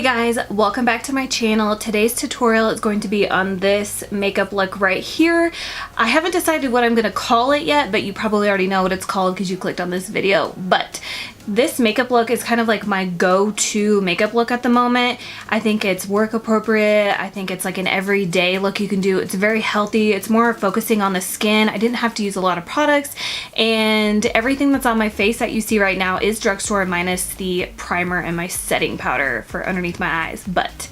guys, welcome back to my channel. Today's tutorial is going to be on this makeup look right here. I haven't decided what I'm going to call it yet, but you probably already know what it's called because you clicked on this video. But this makeup look is kind of like my go-to makeup look at the moment. I think it's work appropriate. I think it's like an everyday look you can do. It's very healthy. It's more focusing on the skin. I didn't have to use a lot of products, and everything that's on my face that you see right now is drugstore minus the primer and my setting powder for underneath my eyes. But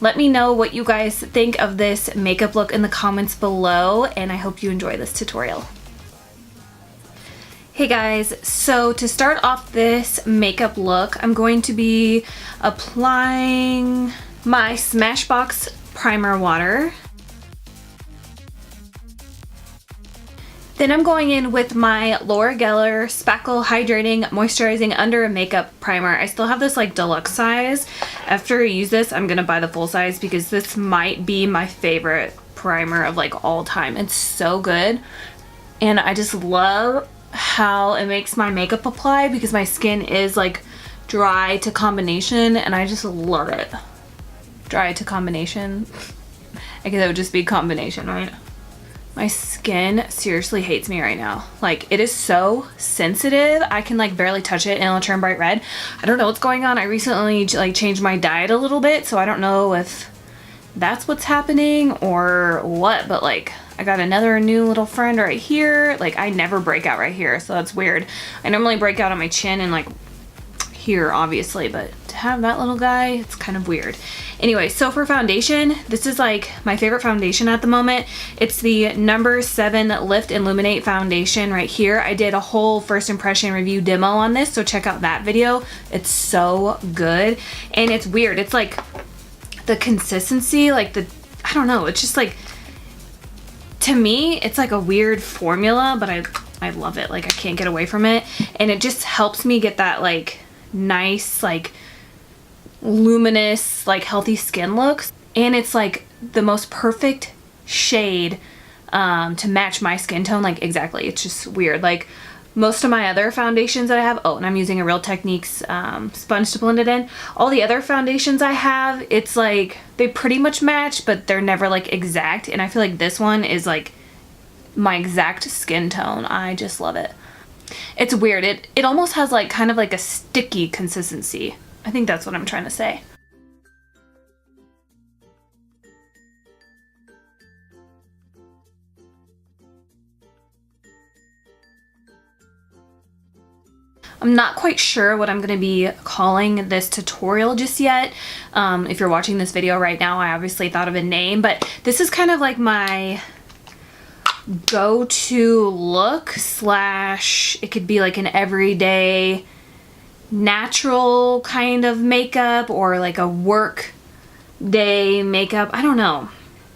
let me know what you guys think of this makeup look in the comments below, and I hope you enjoy this tutorial. Hey guys, so to start off this makeup look, I'm going to be applying my Smashbox primer water. Then I'm going in with my Laura Geller Spackle Hydrating Moisturizing Under Makeup Primer. I still have this like deluxe size. After I use this, I'm gonna buy the full size because this might be my favorite primer of like all time. It's so good, and I just love how it makes my makeup apply because my skin is like dry to combination, and I just love it. Dry to combination. I guess it would just be combination, right? My skin seriously hates me right now. Like, it is so sensitive. I can like barely touch it and it'll turn bright red. I don't know what's going on. I recently like changed my diet a little bit, so I don't know if that's what's happening or what, but like I got another new little friend right here. Like, I never break out right here, so that's weird. I normally break out on my chin and like here, obviously, but to have that little guy, it's kind of weird. Anyway, so for foundation, this is like my favorite foundation at the moment. It's the number 7 Lift and Luminate foundation right here. I did a whole first impression review demo on this, so check out that video. It's so good, and it's weird. It's like the consistency, like I don't know, it's just like, to me, it's like a weird formula, but I love it. Like, I can't get away from it, and it just helps me get that like nice, like luminous, like healthy skin looks. And it's like the most perfect shade to match my skin tone, like exactly. It's just weird. Like most of my other foundations that I have, oh, and I'm using a Real Techniques sponge to blend it in. All the other foundations I have, it's like they pretty much match, but they're never like exact, and I feel like this one is like my exact skin tone. I just love it. It's weird. It almost has like kind of like a sticky consistency. I think that's what I'm trying to say. I'm not quite sure what I'm going to be calling this tutorial just yet. If you're watching this video right now, I obviously thought of a name, but this is kind of like my go-to look slash it could be like an everyday natural kind of makeup or like a work day makeup. I don't know.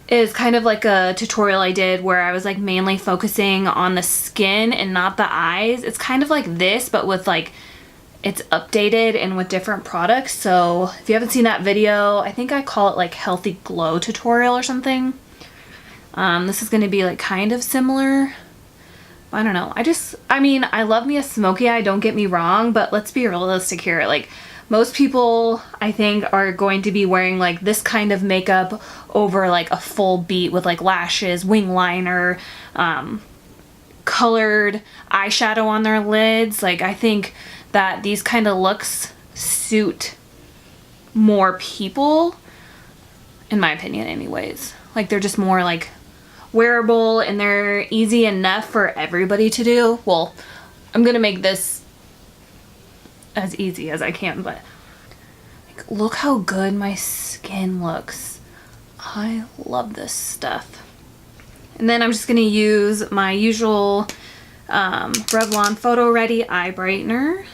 It's kind of like a tutorial I did where I was like mainly focusing on the skin and not the eyes. It's kind of like this, but with like, it's updated and with different products. So if you haven't seen that video, I think I call it like healthy glow tutorial or something. This is going to be like kind of similar. I don't know. I mean, I love me a smoky eye, don't get me wrong, but let's be realistic here. Like, most people, I think, are going to be wearing like this kind of makeup over like a full beat with like lashes, wing liner, colored eyeshadow on their lids. Like, I think that these kind of looks suit more people, in my opinion anyways. Like, they're just more like wearable and they're easy enough for everybody to do. Well, I'm gonna make this as easy as I can, but like, look how good my skin looks. I love this stuff. And then I'm just gonna use my usual Revlon Photoready Eye Brightener.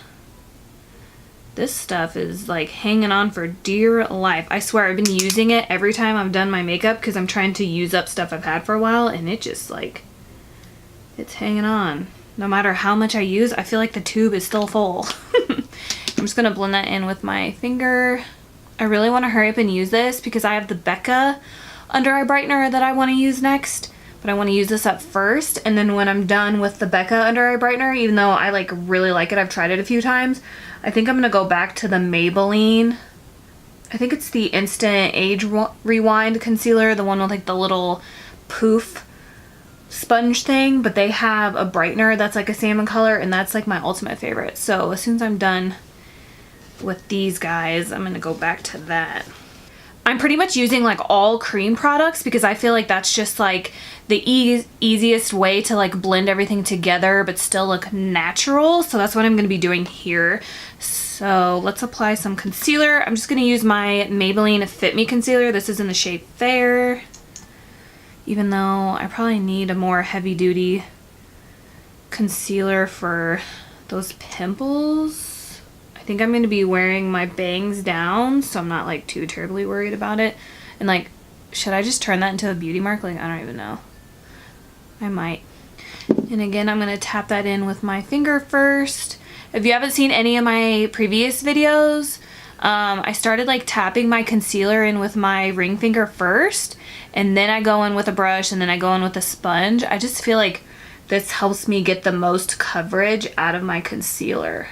This stuff is like hanging on for dear life. I swear I've been using it every time I've done my makeup because I'm trying to use up stuff I've had for a while, and it just like, it's hanging on. No matter how much I use, I feel like the tube is still full. I'm just gonna blend that in with my finger. I really want to hurry up and use this because I have the Becca under eye brightener that I want to use next. But I want to use this up first, and then when I'm done with the Becca under eye brightener, even though I like really like it, I've tried it a few times, I think I'm gonna go back to the Maybelline I think it's the Instant Age Rewind concealer, the one with like the little poof sponge thing, but they have a brightener that's like a salmon color, and that's like my ultimate favorite. So as soon as I'm done with these guys, I'm gonna go back to that. I'm pretty much using like all cream products because I feel like that's just like the easiest way to like blend everything together but still look natural. So that's what I'm going to be doing here. So let's apply some concealer. I'm just going to use my Maybelline Fit Me Concealer. This is in the shade Fair. Even though I probably need a more heavy duty concealer for those pimples. I think I'm going to be wearing my bangs down, so I'm not like too terribly worried about it. And like, should I just turn that into a beauty mark? Like, I don't even know. I might. And again, I'm going to tap that in with my finger first. If you haven't seen any of my previous videos, I started like tapping my concealer in with my ring finger first, and then I go in with a brush, and then I go in with a sponge. I just feel like this helps me get the most coverage out of my concealer.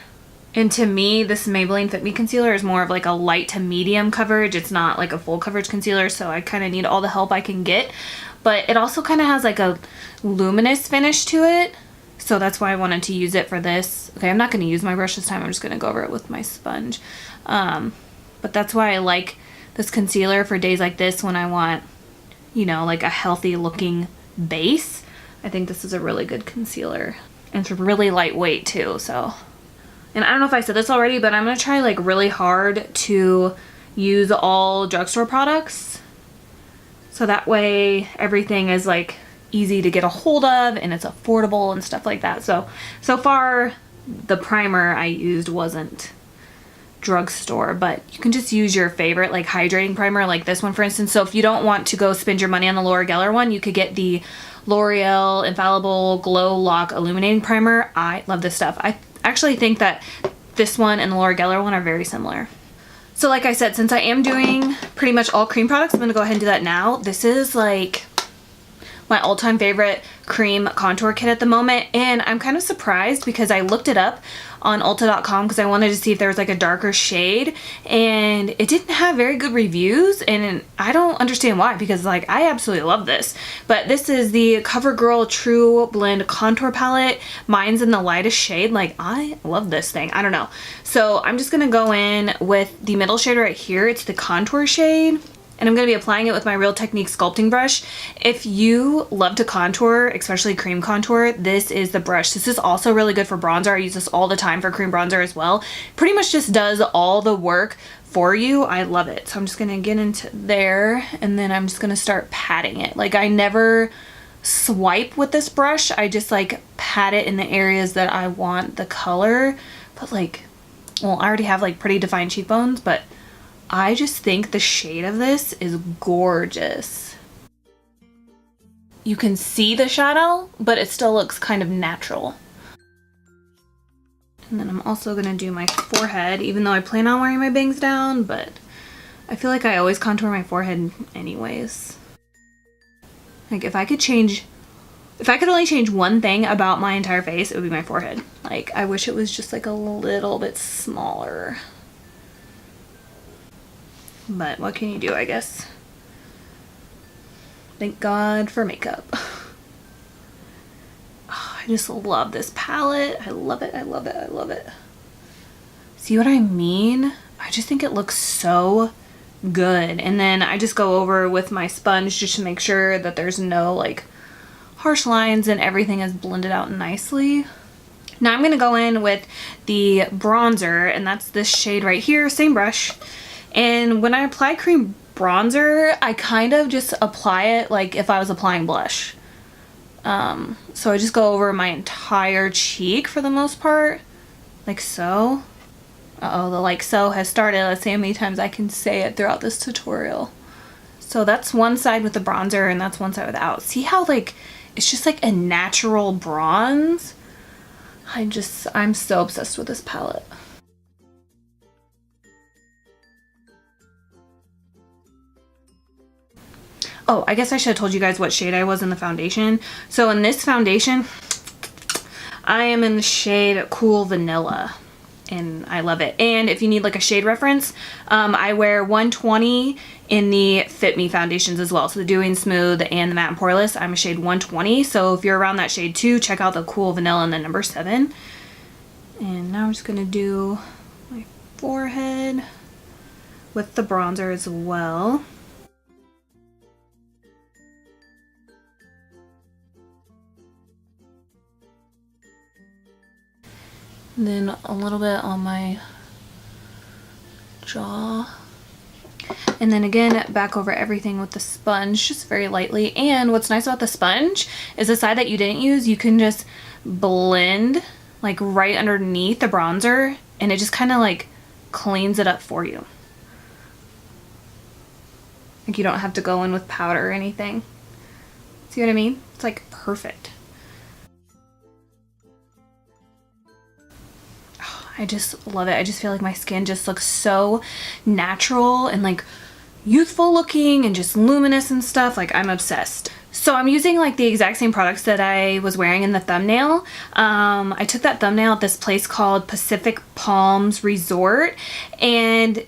And to me, this Maybelline Fit Me Concealer is more of like a light to medium coverage. It's not like a full coverage concealer, so I kind of need all the help I can get. But it also kind of has like a luminous finish to it, so that's why I wanted to use it for this. Okay, I'm not going to use my brush this time. I'm just going to go over it with my sponge. But that's why I like this concealer for days like this when I want, you know, like a healthy looking base. I think this is a really good concealer. And it's really lightweight too, so... And I don't know if I said this already, but I'm going to try like really hard to use all drugstore products. So that way everything is like easy to get a hold of and it's affordable and stuff like that. So far the primer I used wasn't drugstore, but you can just use your favorite like hydrating primer like this one for instance. So if you don't want to go spend your money on the Laura Geller one, you could get the L'Oreal Infallible Glow Lock Illuminating Primer. I love this stuff. I actually think that this one and the Laura Geller one are very similar. So like I said, since I am doing pretty much all cream products, I'm going to go ahead and do that now. This is like my all-time favorite cream contour kit at the moment, and I'm kind of surprised because I looked it up on Ulta.com because I wanted to see if there was like a darker shade, and it didn't have very good reviews, and I don't understand why, because like I absolutely love this. But this is the Covergirl True Blend Contour Palette. Mine's in the lightest shade. Like, I love this thing. I don't know. So I'm just gonna go in with the middle shade right here. It's the contour shade. And I'm going to be applying it with my Real Technique sculpting brush. If you love to contour, especially cream contour, this is the brush. This is also really good for bronzer. I use this all the time for cream bronzer as well. Pretty much just does all the work for you. I love it. So I'm just going to get into there, and then I'm just going to start patting it. Like, I never swipe with this brush. I just like pat it in the areas that I want the color. But like, well, I already have like pretty defined cheekbones, but I just think the shade of this is gorgeous. You can see the shadow, but it still looks kind of natural. And then I'm also gonna do my forehead, even though I plan on wearing my bangs down, but I feel like I always contour my forehead anyways. Like, if I could only change one thing about my entire face, it would be my forehead. Like, I wish it was just like a little bit smaller. But what can you do, I guess? Thank God for makeup. Oh, I just love this palette. I love it, I love it, I love it. See what I mean? I just think it looks so good. And then I just go over with my sponge just to make sure that there's no like harsh lines and everything is blended out nicely. Now I'm going to go in with the bronzer, and that's this shade right here, same brush. And when I apply cream bronzer, I kind of just apply it like if I was applying blush. So I just go over my entire cheek for the most part, like so. Uh-oh, the like so has started. Let's see how many times I can say it throughout this tutorial. So that's one side with the bronzer, and that's one side without. See how like it's just like a natural bronze? I'm so obsessed with this palette. Oh, I guess I should have told you guys what shade I was in the foundation. So in this foundation, I am in the shade Cool Vanilla. and I love it. And if you need like a shade reference, I wear 120 in the Fit Me foundations as well. So the Dewy and Smooth and the Matte and Poreless, I'm a shade 120. So if you're around that shade too, check out the Cool Vanilla and the number 7. And now I'm just gonna do my forehead with the bronzer as well. And then a little bit on my jaw. And then again, back over everything with the sponge, just very lightly. And what's nice about the sponge is the side that you didn't use, you can just blend like right underneath the bronzer, and it just kind of like cleans it up for you. Like you don't have to go in with powder or anything. See what I mean? It's like perfect. Oh, I just love it. I just feel like my skin just looks so natural and like youthful looking and just luminous and stuff. Like I'm obsessed. So I'm using like the exact same products that I was wearing in the thumbnail. I took that thumbnail at this place called Pacific Palms Resort, and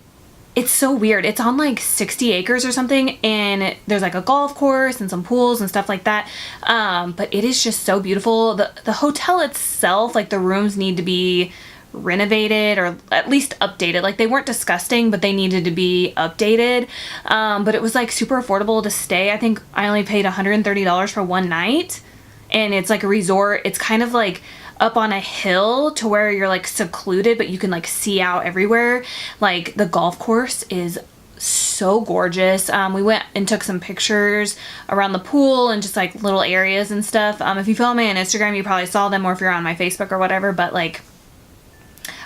it's so weird. It's on like 60 acres or something, and there's like a golf course and some pools and stuff like that. But it is just so beautiful. The hotel itself, like the rooms need to be renovated or at least updated. Like they weren't disgusting, but they needed to be updated. But it was like super affordable to stay. I think I only paid $130 for one night, and it's like a resort. It's kind of like up on a hill to where you're like secluded, but you can like see out everywhere. Like the golf course is so gorgeous. We went and took some pictures around the pool and just like little areas and stuff. If you follow me on Instagram, you probably saw them, or if you're on my Facebook or whatever, but like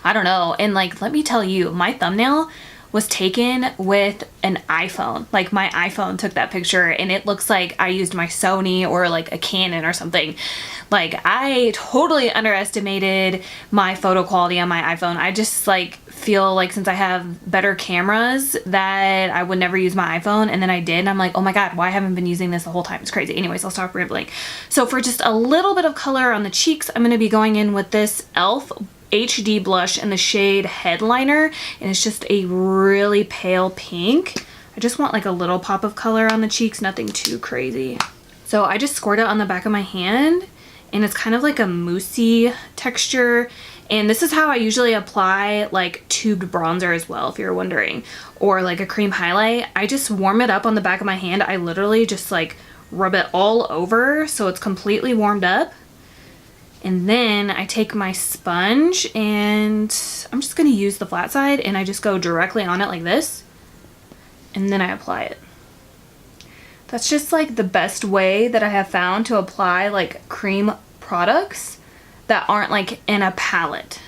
I don't know. And like, let me tell you, my thumbnail was taken with an iPhone. Like my iPhone took that picture, and it looks like I used my Sony or like a Canon or something. Like I totally underestimated my photo quality on my iPhone. I just like feel like since I have better cameras that I would never use my iPhone, and then I did, and I'm like, oh my god, why haven't I been using this the whole time? It's crazy. Anyways, I'll stop rambling. So for just a little bit of color on the cheeks, I'm going to be going in with this e.l.f. HD blush in the shade Headliner, and it's just a really pale pink. I just want like a little pop of color on the cheeks, nothing too crazy. So I just squirt it on the back of my hand, and it's kind of like a moussey texture. And this is how I usually apply like tubed bronzer as well, if you're wondering, or like a cream highlight. I just warm it up on the back of my hand. I literally just like rub it all over so it's completely warmed up. And then I take my sponge, and I'm just going to use the flat side, and I just go directly on it like this, and then I apply it. That's just like the best way that I have found to apply like cream products that aren't like in a palette.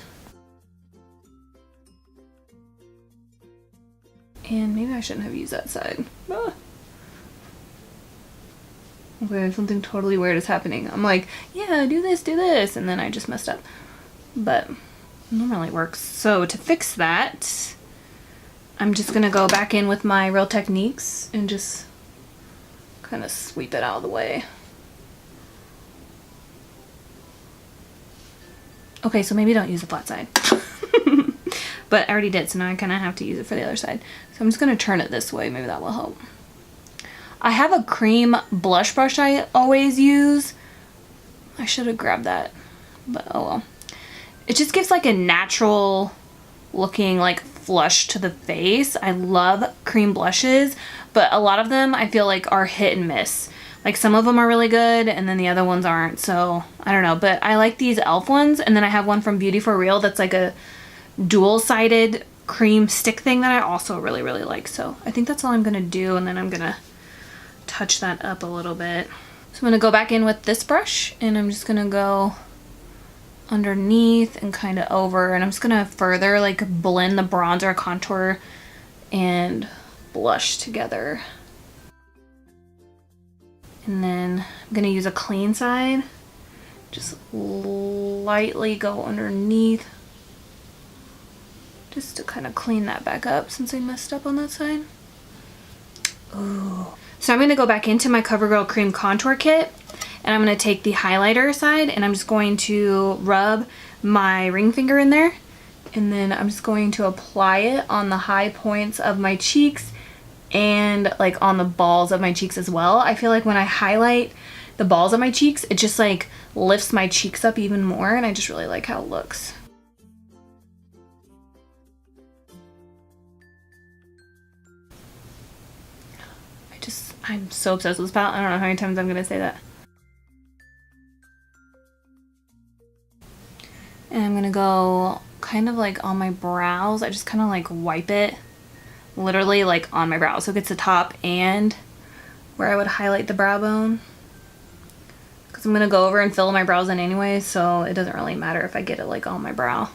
And maybe I shouldn't have used that side. Okay, something totally weird is happening. I'm like, yeah, do this, and then I just messed up. But it normally works. So to fix that, I'm just gonna go back in with my Real Techniques and just kind of sweep it out of the way. Okay, so maybe don't use the flat side. But I already did, so now I kind of have to use it for the other side. So I'm just gonna turn it this way, maybe that will help. I have a cream blush brush I always use. I should have grabbed that, but oh well. It just gives like a natural looking like flush to the face. I love cream blushes, but a lot of them I feel like are hit and miss. Like some of them are really good and then the other ones aren't, so I don't know. But I like these e.l.f. ones, and then I have one from Beauty For Real that's like a dual-sided cream stick thing that I also really like. So I think that's all I'm gonna do, and then I'm gonna touch that up a little bit. So I'm gonna go back in with this brush, and I'm just gonna go underneath and kind of over, and I'm just gonna further like blend the bronzer, contour, and blush together. And then I'm gonna use a clean side, just lightly go underneath, just to kind of clean that back up since I messed up on that side. Ooh. So I'm going to go back into my CoverGirl Cream Contour Kit, and I'm going to take the highlighter side, and I'm just going to rub my ring finger in there And then I'm just going to apply it on the high points of my cheeks and like on the balls of my cheeks as well. I feel like when I highlight the balls of my cheeks, it just like lifts my cheeks up even more, and I just really like how it looks. I'm so obsessed with this palette. I don't know how many times I'm gonna say that. And I'm gonna go kind of like on my brows. I just kind of like wipe it literally like on my brows, so it gets the top and where I would highlight the brow bone, because I'm gonna go over and fill my brows in anyway, so it doesn't really matter if I get it like on my brow.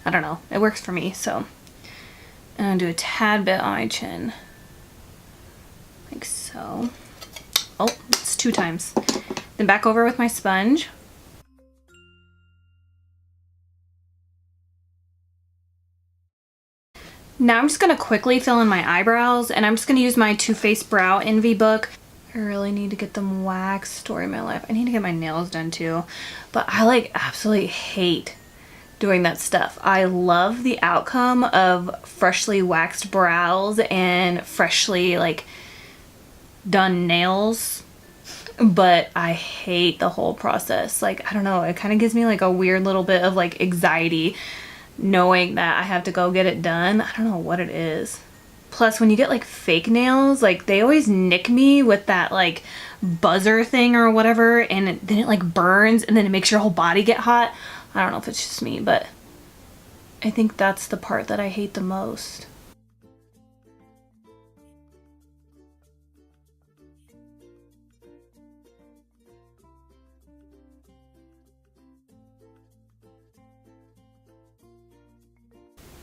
I don't know, it works for me. So and I'm gonna do a tad bit on my chin like so. Oh, it's 2 times. Then back over with my sponge. Now I'm just gonna quickly fill in my eyebrows, and I'm just gonna use my Too Faced Brow Envy book. I really need to get them waxed. Story of my life. I need to get my nails done too, but I like absolutely hate doing that stuff. I love the outcome of freshly waxed brows and freshly like done nails, but I hate the whole process. Like, I don't know, it kind of gives me like a weird little bit of like anxiety knowing that I have to go get it done. I don't know what it is. Plus, when you get like fake nails, like they always nick me with that like buzzer thing or whatever, and then it like burns, and then it makes your whole body get hot. I don't know if it's just me, but I think that's the part that I hate the most.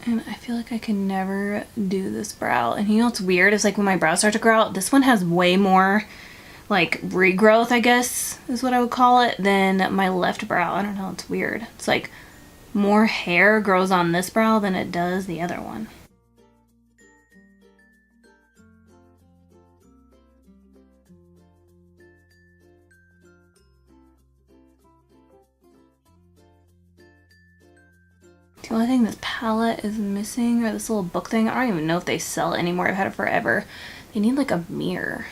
And I feel like I can never do this brow. And you know what's weird is like when my brows start to grow out, this one has way more like regrowth, I guess is what I would call it, than my left brow. I don't know, it's weird. It's like more hair grows on this brow than it does the other one. The only thing this palette is missing are this little book thing. I don't even know if they sell it anymore. I've had it forever. They need like a mirror.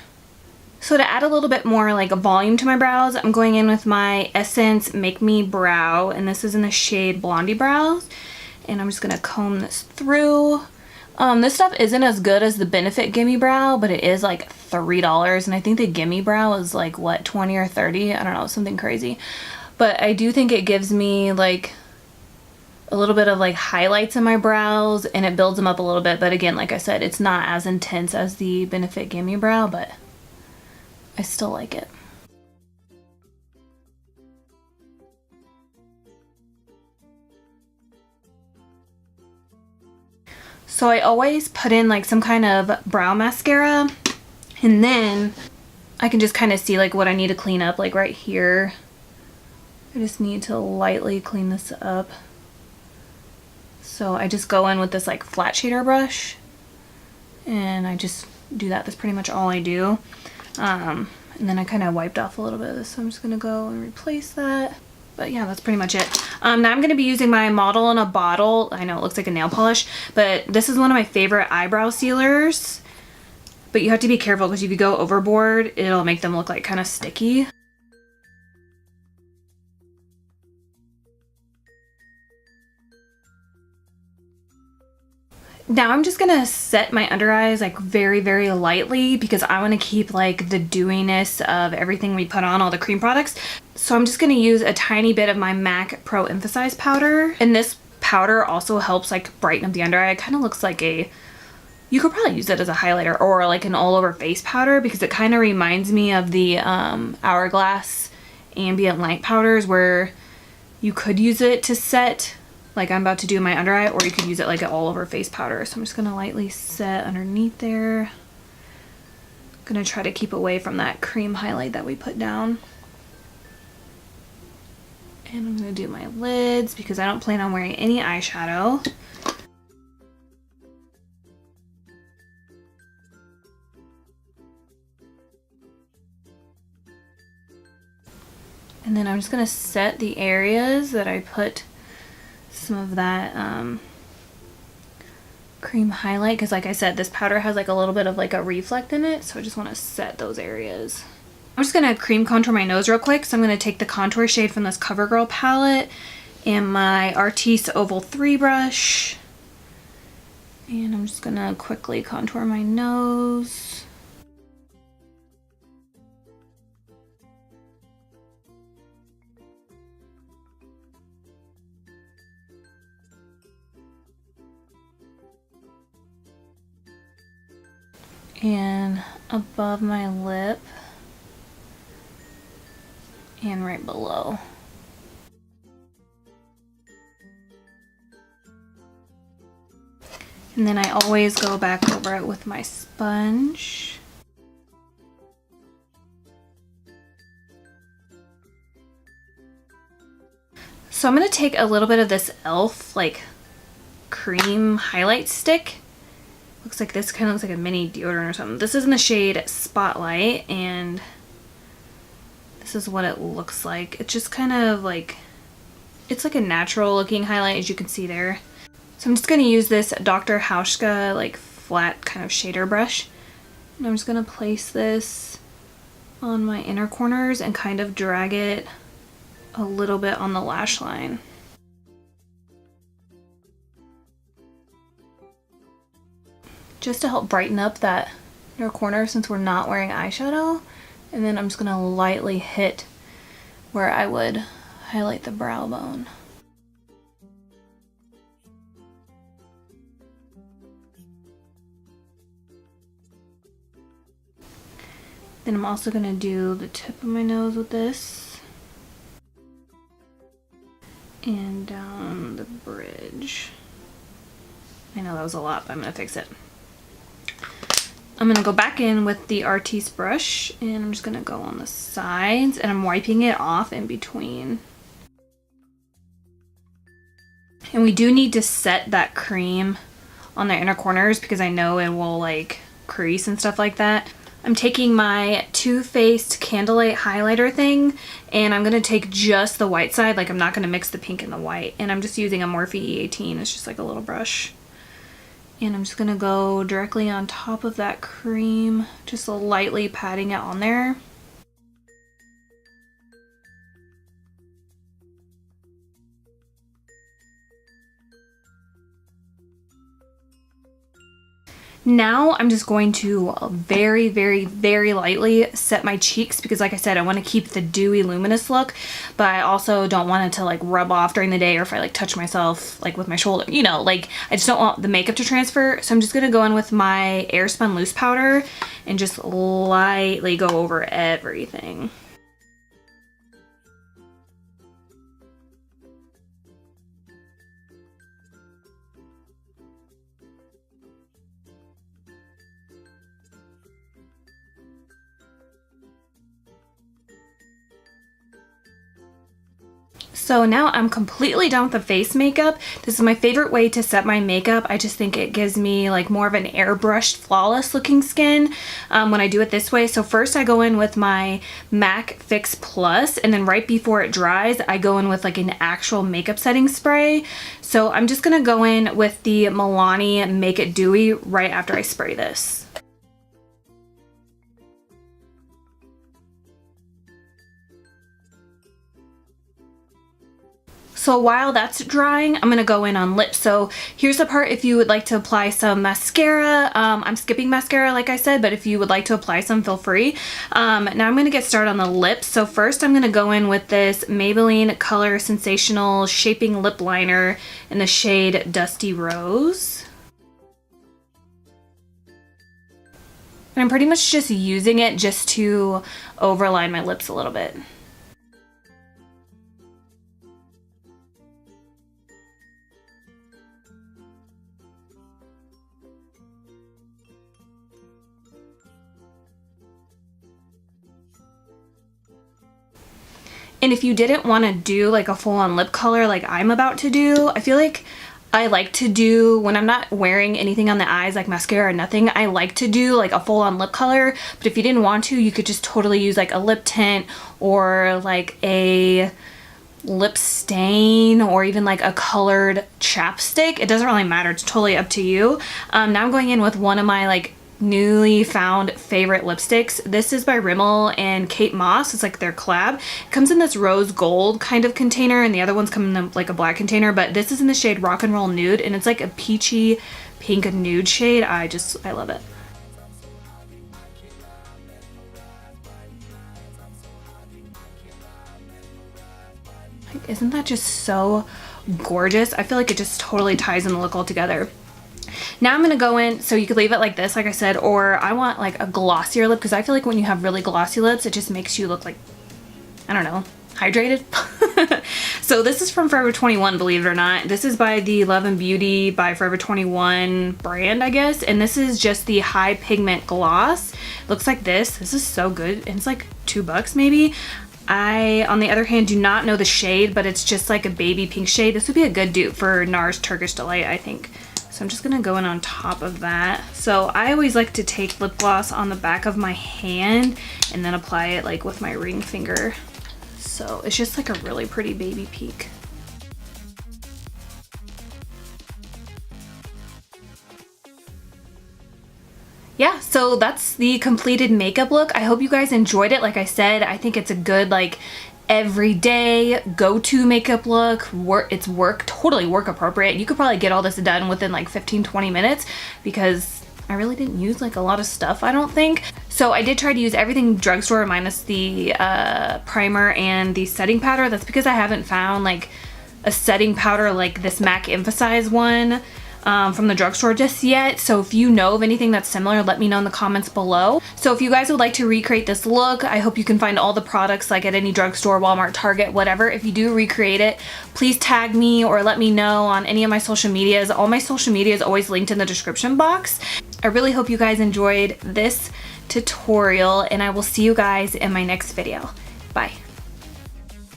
So to add a little bit more like a volume to my brows, I'm going in with my Essence Make Me Brow, and this is in the shade Blondie Brows. And I'm just gonna comb this through. This stuff isn't as good as the Benefit Gimme Brow, but it is like $3, and I think the Gimme Brow is like what, 20 or 30? I don't know, something crazy. But I do think it gives me like a little bit of like highlights in my brows, and it builds them up a little bit. But again, like I said, it's not as intense as the Benefit Gimme Brow, but I still like it. So I always put in like some kind of brow mascara, and then I can just kind of see like what I need to clean up, like right here. I just need to lightly clean this up. So I just go in with this like flat shader brush, and I just do that. That's pretty much all I do. And then I kind of wiped off a little bit of this, so I'm just gonna go and replace that. But yeah, that's pretty much it. Now I'm going to be using my Model in a Bottle. I know it looks like a nail polish, but this is one of my favorite eyebrow sealers. But you have to be careful, because if you go overboard, it'll make them look like kind of sticky. Now I'm just gonna set my under eyes like very, very lightly, because I want to keep like the dewiness of everything we put on, all the cream products. So I'm just gonna use a tiny bit of my MAC Pro Emphasize powder. And this powder also helps like brighten up the under eye. It kind of looks like a, you could probably use it as a highlighter or like an all over face powder, because it kind of reminds me of the Hourglass ambient light powders, where you could use it to set like I'm about to do my under eye, or you could use it like an all over face powder. So I'm just gonna lightly set underneath there. Gonna try to keep away from that cream highlight that we put down. And I'm gonna do my lids, because I don't plan on wearing any eyeshadow. And then I'm just gonna set the areas that I put some of that cream highlight, because like I said, this powder has like a little bit of like a reflect in it, so I just want to set those areas. I'm just going to cream contour my nose real quick, so I'm going to take the contour shade from this Covergirl palette and my Artiste Oval 3 brush, and I'm just going to quickly contour my nose. And above my lip and right below. And then I always go back over it with my sponge. So I'm going to take a little bit of this e.l.f. like cream highlight stick. Looks like this kind of looks like a mini deodorant or something. This is in the shade Spotlight, and this is what it looks like. It's just kind of like, it's like a natural looking highlight, as you can see there. So I'm just going to use this Dr. Hauschka like flat kind of shader brush. And I'm just going to place this on my inner corners and kind of drag it a little bit on the lash line. Just to help brighten up that inner corner since we're not wearing eyeshadow. And then I'm just going to lightly hit where I would highlight the brow bone. Then I'm also going to do the tip of my nose with this. And down the bridge. I know that was a lot, but I'm going to fix it. I'm going to go back in with the Artiste brush, and I'm just going to go on the sides, and I'm wiping it off in between. And we do need to set that cream on the inner corners because I know it will like crease and stuff like that. I'm taking my Too Faced Candlelight highlighter thing, and I'm going to take just the white side, like I'm not going to mix the pink and the white, and I'm just using a Morphe E18. It's just like a little brush. And I'm just going to go directly on top of that cream, just lightly patting it on there. Now I'm just going to very, very, very lightly set my cheeks because like I said, I want to keep the dewy luminous look, but I also don't want it to like rub off during the day, or if I like touch myself like with my shoulder, you know, like I just don't want the makeup to transfer. So I'm just going to go in with my Airspun loose powder and just lightly go over everything. So now I'm completely done with the face makeup. This is my favorite way to set my makeup. I just think it gives me like more of an airbrushed, flawless looking skin when I do it this way. So first I go in with my MAC Fix Plus, and then right before it dries, I go in with like an actual makeup setting spray. So I'm just gonna go in with the Milani Make It Dewy right after I spray this. So while that's drying, I'm going to go in on lips. So here's the part if you would like to apply some mascara. I'm skipping mascara like I said, but if you would like to apply some, feel free. Now I'm going to get started on the lips. So first I'm going to go in with this Maybelline Color Sensational Shaping Lip Liner in the shade Dusty Rose. And I'm pretty much just using it just to overline my lips a little bit. And if you didn't want to do like a full-on lip color like I'm about to do, I feel like I like to do, when I'm not wearing anything on the eyes like mascara or nothing, I like to do like a full-on lip color. But if you didn't want to, you could just totally use like a lip tint or like a lip stain or even like a colored chapstick. It doesn't really matter. It's totally up to you. Now I'm going in with one of my like newly found favorite lipsticks. This is by Rimmel and Kate Moss. It's like their collab. It comes in this rose gold kind of container, and the other ones come in like a black container, but this is in the shade Rock and Roll Nude, and it's like a peachy pink nude shade. I love it. Like, isn't that just so gorgeous? I feel like it just totally ties in the look all together. Now I'm gonna go in, so you could leave it like this, like I said, or I want like a glossier lip, because I feel like when you have really glossy lips, it just makes you look like, I don't know, hydrated. So this is from Forever 21, believe it or not. This is by the Love and Beauty by Forever 21 brand, I guess, and this is just the high pigment gloss. Looks like this. This is so good, and it's like $2 maybe. I, on the other hand, do not know the shade, but it's just like a baby pink shade. This would be a good dupe for NARS Turkish Delight, I think. So I'm just gonna go in on top of that. So I always like to take lip gloss on the back of my hand and then apply it like with my ring finger. So it's just like a really pretty baby pink. Yeah, so that's the completed makeup look. I hope you guys enjoyed it. Like I said, I think it's a good like everyday go-to makeup look. It's totally work appropriate. You could probably get all this done within like 15-20 minutes because I really didn't use like a lot of stuff, I don't think. So I did try to use everything drugstore minus the primer and the setting powder. That's because I haven't found like a setting powder like this MAC Emphasize one from the drugstore just yet. So if you know of anything that's similar, let me know in the comments below. So if you guys would like to recreate this look, I hope you can find all the products like at any drugstore, Walmart, Target, whatever. If you do recreate it, please tag me or let me know on any of my social medias. All my social media is always linked in the description box. I really hope you guys enjoyed this tutorial, and I will see you guys in my next video. Bye.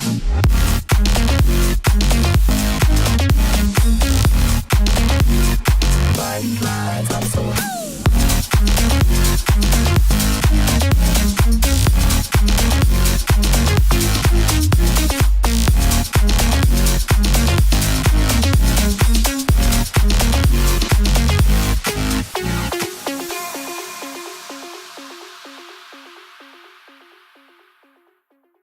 Bye.